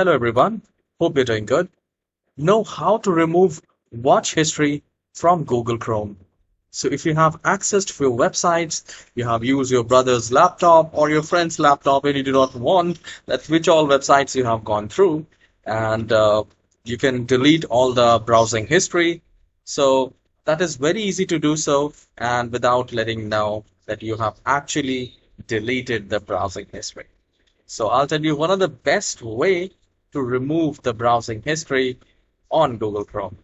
Hello everyone, hope you're doing good. Know how to remove watch history from Google Chrome. So if you have access to your websites, you have used your brother's laptop or your friend's laptop and you do not want that which all websites you have gone through, and you can delete all the browsing history. So that is very easy to do so, and without letting know that you have actually deleted the browsing history. So I'll tell you one of the best way to remove the browsing history on Google Chrome.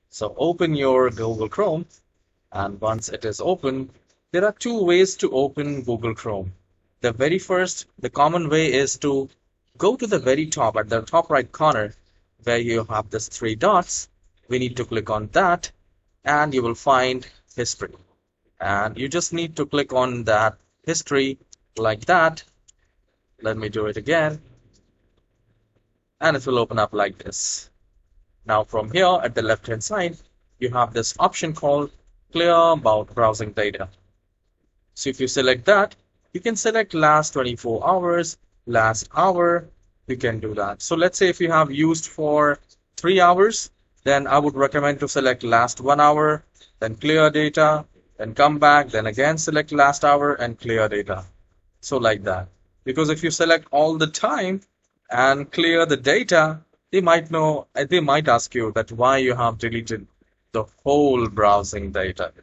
So open your Google Chrome, and once it is open, there are two ways to open Google Chrome. The very first, the common way is to go to the very top, at the top right corner, where you have this three dots. We need to click on that, and you will find history. And you just need to click on that history like that. Let me do it again. And it will open up like this. Now from here at the left hand side, you have this option called clear about browsing data. So if you select that, you can select last 24 hours, last hour, you can do that. So let's say if you have used for 3 hours, then I would recommend to select last 1 hour, then clear data, then come back, then again select last hour and clear data. So like that. Because if you select all the time and clear the data, they might ask you that why you have deleted the whole browsing data.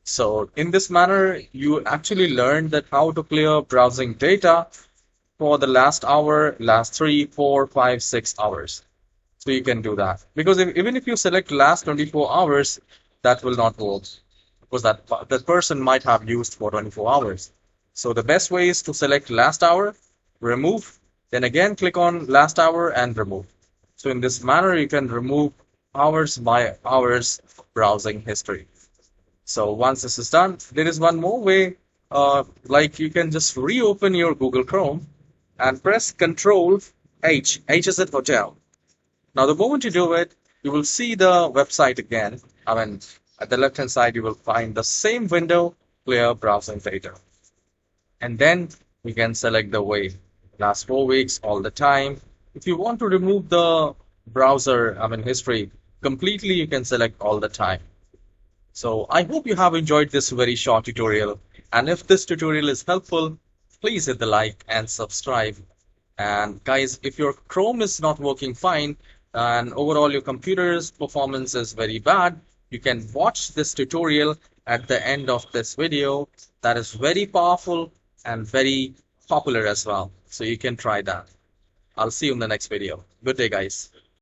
So in this manner, you actually learned that how to clear browsing data for the last hour, last 3, 4, 5, 6 hours. So you can do that. Because even if you select last 24 hours, that will not work. Because that person might have used for 24 hours. So the best way is to select last hour, remove, then again click on last hour and remove. So in this manner, you can remove hours by hours browsing history. So once this is done, there is one more way, like you can just reopen your Google Chrome and press Control H. H is in hotel. Now the moment you do it, you will see the website again. At the left hand side, you will find the same window, clear browsing data. And then we can select the way, last 4 weeks, all the time. If you want to remove the browser, history completely, you can select all the time. So I hope you have enjoyed this very short tutorial. And if this tutorial is helpful, please hit the like and subscribe. And guys, if your Chrome is not working fine and overall your computer's performance is very bad, you can watch this tutorial at the end of this video. That is very powerful and very popular as well. So you can try that. I'll see you in the next video. Good day, guys.